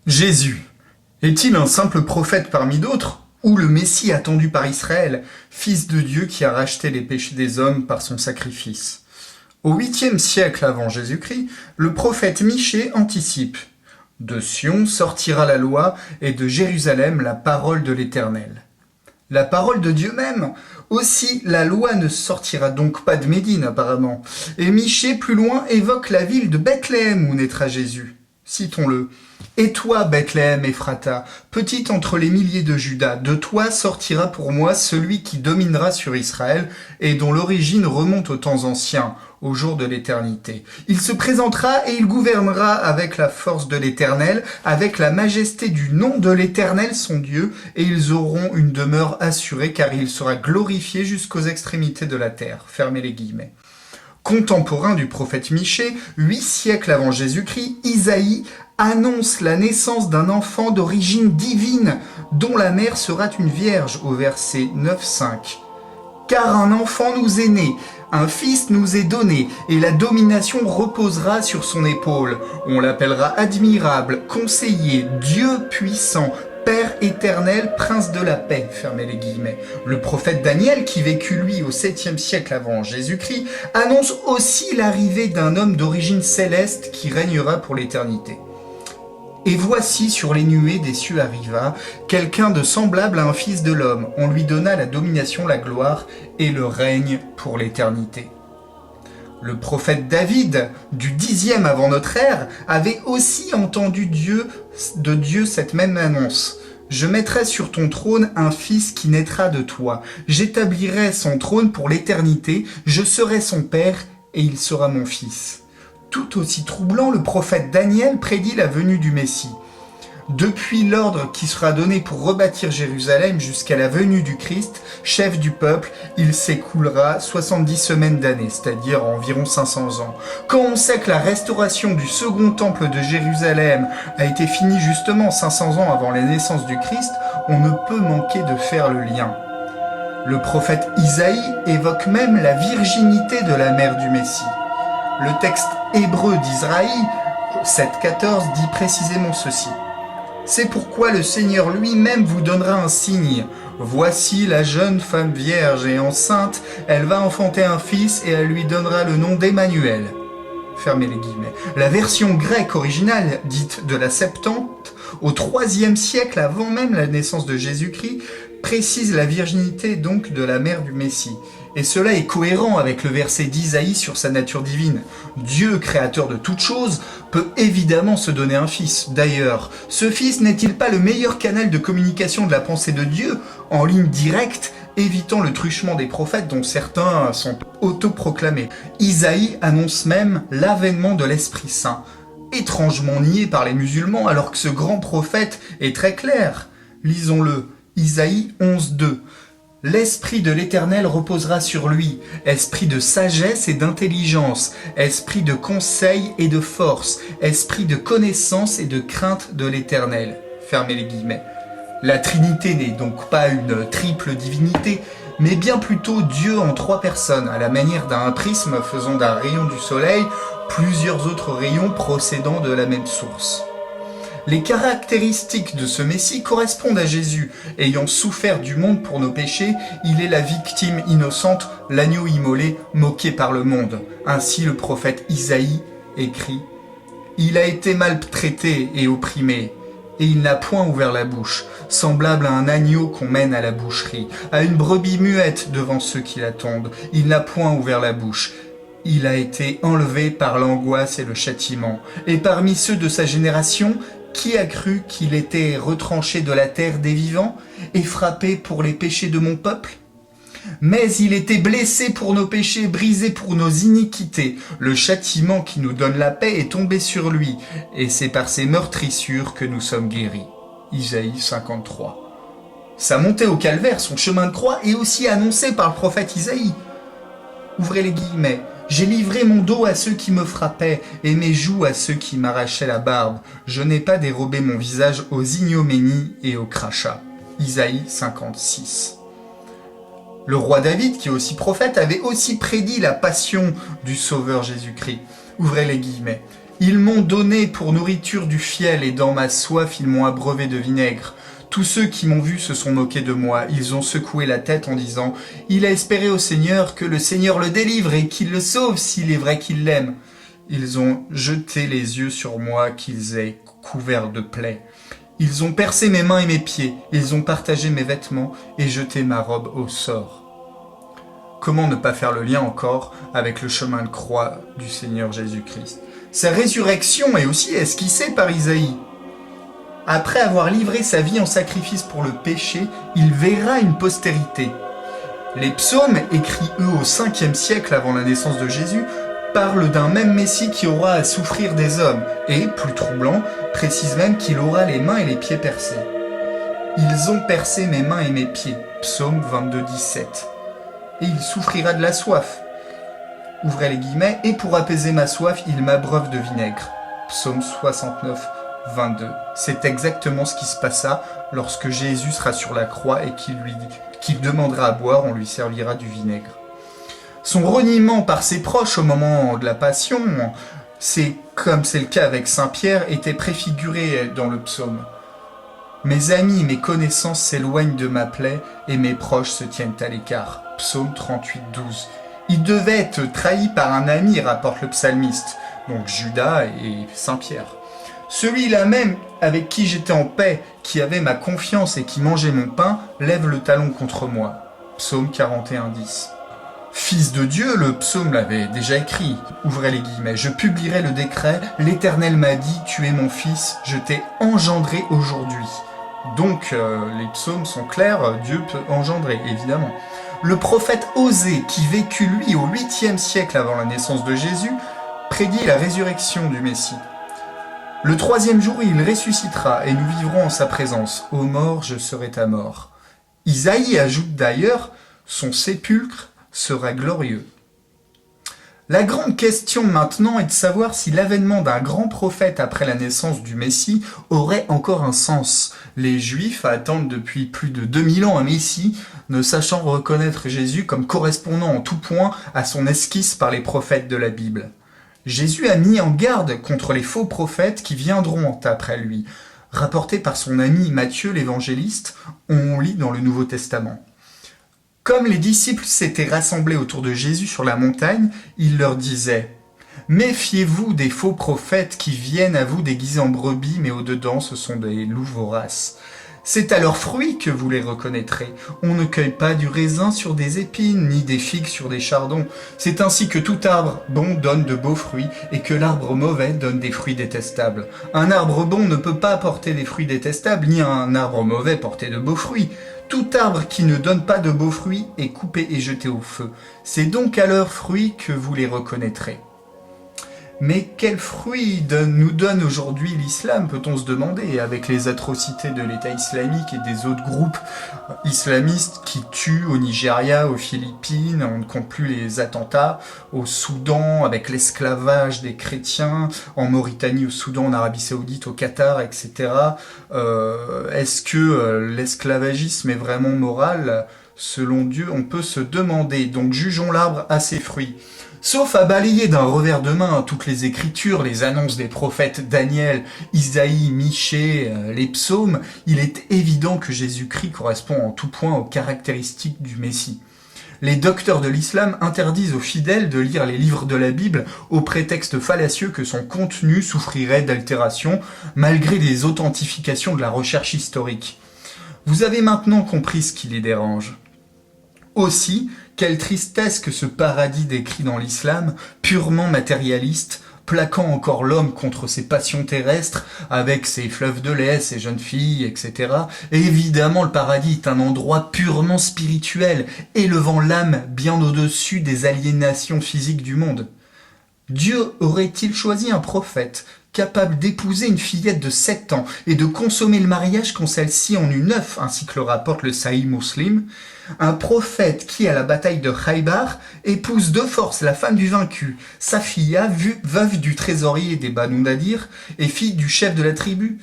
Jésus est-il un simple prophète parmi d'autres, ou le Messie attendu par Israël, fils de Dieu qui a racheté les péchés des hommes par son sacrifice? Au 8e siècle avant Jésus-Christ, le prophète Michée anticipe: de Sion sortira la loi et de Jérusalem la parole de l'Éternel. La parole de Dieu même. Aussi, la loi ne sortira donc pas de Médine apparemment. Et Michée, plus loin, évoque la ville de Bethléem où naîtra Jésus. Citons-le. « Et toi, Bethléem Ephrata, petite entre les milliers de Juda, de toi sortira pour moi celui qui dominera sur Israël et dont l'origine remonte aux temps anciens, au jour de l'éternité. Il se présentera et il gouvernera avec la force de l'Éternel, avec la majesté du nom de l'Éternel son Dieu, et ils auront une demeure assurée car il sera glorifié jusqu'aux extrémités de la terre. » Fermez les guillemets. Contemporain du prophète Michée, 8 siècles avant Jésus-Christ, Isaïe annonce la naissance d'un enfant d'origine divine, dont la mère sera une vierge, au verset 9-5. « Car un enfant nous est né, un fils nous est donné, et la domination reposera sur son épaule. On l'appellera admirable, conseiller, Dieu puissant, Père éternel, prince de la paix. » Fermez les guillemets. Le prophète Daniel, qui vécut lui au 7e siècle avant Jésus-Christ, annonce aussi l'arrivée d'un homme d'origine céleste qui régnera pour l'éternité. Et voici sur les nuées des cieux arriva quelqu'un de semblable à un fils de l'homme. On lui donna la domination, la gloire et le règne pour l'éternité. Le prophète David, du 10e avant notre ère, avait aussi entendu de Dieu cette même annonce. « Je mettrai sur ton trône un fils qui naîtra de toi. J'établirai son trône pour l'éternité. Je serai son père et il sera mon fils. » Tout aussi troublant, le prophète Daniel prédit la venue du Messie. Depuis l'ordre qui sera donné pour rebâtir Jérusalem jusqu'à la venue du Christ, chef du peuple, il s'écoulera 70 semaines d'années, c'est-à-dire environ 500 ans. Quand on sait que la restauration du second temple de Jérusalem a été finie justement 500 ans avant la naissance du Christ, on ne peut manquer de faire le lien. Le prophète Isaïe évoque même la virginité de la mère du Messie. Le texte hébreu d'Israïl 7,14 dit précisément ceci. « C'est pourquoi le Seigneur lui-même vous donnera un signe. Voici la jeune femme vierge et enceinte, elle va enfanter un fils et elle lui donnera le nom d'Emmanuel. » Fermez les guillemets. La version grecque originale, dite de la Septante, au 3e siècle avant même la naissance de Jésus-Christ, précise la virginité donc de la mère du Messie. Et cela est cohérent avec le verset d'Isaïe sur sa nature divine. Dieu, créateur de toutes choses, peut évidemment se donner un fils. D'ailleurs, ce fils n'est-il pas le meilleur canal de communication de la pensée de Dieu, en ligne directe, évitant le truchement des prophètes dont certains sont autoproclamés? Isaïe annonce même l'avènement de l'Esprit Saint, étrangement nié par les musulmans alors que ce grand prophète est très clair. Lisons-le, Isaïe 11,2. L'esprit de l'Éternel reposera sur lui, esprit de sagesse et d'intelligence, esprit de conseil et de force, esprit de connaissance et de crainte de l'Éternel. Fermez les guillemets. La Trinité n'est donc pas une triple divinité, mais bien plutôt Dieu en 3 personnes, à la manière d'un prisme faisant d'un rayon du soleil plusieurs autres rayons procédant de la même source. Les caractéristiques de ce Messie correspondent à Jésus. Ayant souffert du monde pour nos péchés, il est la victime innocente, l'agneau immolé, moqué par le monde. Ainsi le prophète Isaïe écrit « Il a été maltraité et opprimé, et il n'a point ouvert la bouche, semblable à un agneau qu'on mène à la boucherie, à une brebis muette devant ceux qui l'attendent. Il n'a point ouvert la bouche. Il a été enlevé par l'angoisse et le châtiment. Et parmi ceux de sa génération, qui a cru qu'il était retranché de la terre des vivants et frappé pour les péchés de mon peuple? Mais il était blessé pour nos péchés, brisé pour nos iniquités. Le châtiment qui nous donne la paix est tombé sur lui, et c'est par ses meurtrissures que nous sommes guéris. » Isaïe 53. Sa montée au calvaire, son chemin de croix, est aussi annoncé par le prophète Isaïe. Ouvrez les guillemets. « J'ai livré mon dos à ceux qui me frappaient, et mes joues à ceux qui m'arrachaient la barbe. Je n'ai pas dérobé mon visage aux ignominies et aux crachats. » Isaïe 56. Le roi David, qui est aussi prophète, avait aussi prédit la passion du Sauveur Jésus-Christ. Ouvrez les guillemets. Ils m'ont donné pour nourriture du fiel et dans ma soif ils m'ont abreuvé de vinaigre. Tous ceux qui m'ont vu se sont moqués de moi. Ils ont secoué la tête en disant « Il a espéré au Seigneur que le Seigneur le délivre et qu'il le sauve s'il est vrai qu'il l'aime. » Ils ont jeté les yeux sur moi qu'ils aient couvert de plaies. Ils ont percé mes mains et mes pieds. Ils ont partagé mes vêtements et jeté ma robe au sort. Comment ne pas faire le lien encore avec le chemin de croix du Seigneur Jésus-Christ? Sa résurrection est aussi esquissée par Isaïe. Après avoir livré sa vie en sacrifice pour le péché, il verra une postérité. Les psaumes, écrits eux au 5e siècle avant la naissance de Jésus, parlent d'un même Messie qui aura à souffrir des hommes, et, plus troublant, précise même qu'il aura les mains et les pieds percés. Ils ont percé mes mains et mes pieds, psaume 22, 17. Et il souffrira de la soif. Ouvrez les guillemets, et pour apaiser ma soif, il m'abreuve de vinaigre. Psaume 69, 22. C'est exactement ce qui se passa lorsque Jésus sera sur la croix et qu'il demandera à boire, on lui servira du vinaigre. Son reniement par ses proches au moment de la Passion, comme c'est le cas avec Saint Pierre, était préfiguré dans le psaume. Mes amis, mes connaissances s'éloignent de ma plaie et mes proches se tiennent à l'écart. Psaume 38, 12. Il devait être trahi par un ami, rapporte le psalmiste, donc Judas et Saint Pierre. Celui-là même avec qui j'étais en paix, qui avait ma confiance et qui mangeait mon pain, lève le talon contre moi. Psaume 41, 10. Fils de Dieu, le psaume l'avait déjà écrit. Ouvrez les guillemets. Je publierai le décret. L'Éternel m'a dit, tu es mon fils, je t'ai engendré aujourd'hui. Donc, les psaumes sont clairs, Dieu peut engendrer, évidemment. Le prophète Osée, qui vécut lui au 8e siècle avant la naissance de Jésus, prédit la résurrection du Messie. Le 3e jour, il ressuscitera et nous vivrons en sa présence. Ô mort, je serai ta mort. Isaïe ajoute d'ailleurs, son sépulcre sera glorieux. La grande question maintenant est de savoir si l'avènement d'un grand prophète après la naissance du Messie aurait encore un sens. Les Juifs attendent depuis plus de 2000 ans un Messie, ne sachant reconnaître Jésus comme correspondant en tout point à son esquisse par les prophètes de la Bible. Jésus a mis en garde contre les faux prophètes qui viendront après lui. Rapporté par son ami Matthieu l'évangéliste, on lit dans le Nouveau Testament. Comme les disciples s'étaient rassemblés autour de Jésus sur la montagne, il leur disait « Méfiez-vous des faux prophètes qui viennent à vous déguisés en brebis, mais au-dedans ce sont des loups voraces. C'est à leurs fruits que vous les reconnaîtrez. On ne cueille pas du raisin sur des épines, ni des figues sur des chardons. C'est ainsi que tout arbre bon donne de beaux fruits, et que l'arbre mauvais donne des fruits détestables. Un arbre bon ne peut pas porter des fruits détestables, ni un arbre mauvais porter de beaux fruits. Tout arbre qui ne donne pas de beaux fruits est coupé et jeté au feu. C'est donc à leurs fruits que vous les reconnaîtrez. » Mais quels fruits nous donne aujourd'hui l'islam, peut-on se demander, avec les atrocités de l'État islamique et des autres groupes islamistes qui tuent au Nigeria, aux Philippines, on ne compte plus les attentats, au Soudan, avec l'esclavage des chrétiens, en Mauritanie, au Soudan, en Arabie Saoudite, au Qatar, etc. Est-ce que l'esclavagisme est vraiment moral? Selon Dieu, on peut se demander. Donc jugeons l'arbre à ses fruits. Sauf à balayer d'un revers de main toutes les écritures, les annonces des prophètes Daniel, Isaïe, Michée, les psaumes, il est évident que Jésus-Christ correspond en tout point aux caractéristiques du Messie. Les docteurs de l'islam interdisent aux fidèles de lire les livres de la Bible au prétexte fallacieux que son contenu souffrirait d'altération, malgré les authentifications de la recherche historique. Vous avez maintenant compris ce qui les dérange. Aussi, quelle tristesse que ce paradis décrit dans l'islam, purement matérialiste, plaquant encore l'homme contre ses passions terrestres, avec ses fleuves de lait, ses jeunes filles, etc. Et évidemment, le paradis est un endroit purement spirituel, élevant l'âme bien au-dessus des aliénations physiques du monde. Dieu aurait-il choisi un prophète capable d'épouser une fillette de 7 ans et de consommer le mariage quand celle-ci en eut 9, ainsi que le rapporte le Sahih Muslim, un prophète qui, à la bataille de Khaybar, épouse de force la femme du vaincu, Safiya, veuve du trésorier des Banu Nadir et fille du chef de la tribu.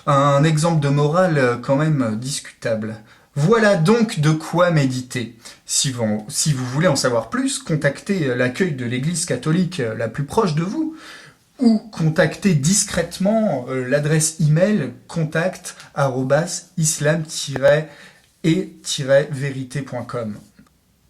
Un exemple de morale quand même discutable. Voilà donc de quoi méditer. Si vous voulez en savoir plus, contactez l'accueil de l'église catholique la plus proche de vous. ou contacter discrètement l'adresse email contact@islam-et-vérité.com.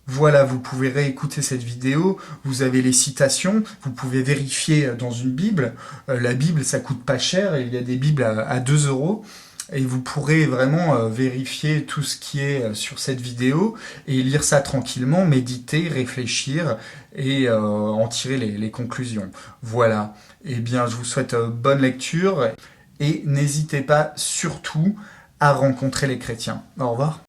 Voilà, vous pouvez réécouter cette vidéo, vous avez les citations, vous pouvez vérifier dans une Bible. La Bible, ça coûte pas cher, il y a des Bibles à 2 euros. Et vous pourrez vraiment vérifier tout ce qui est sur cette vidéo et lire ça tranquillement, méditer, réfléchir et en tirer les conclusions. Voilà. Eh bien, je vous souhaite bonne lecture et n'hésitez pas surtout à rencontrer les chrétiens. Au revoir.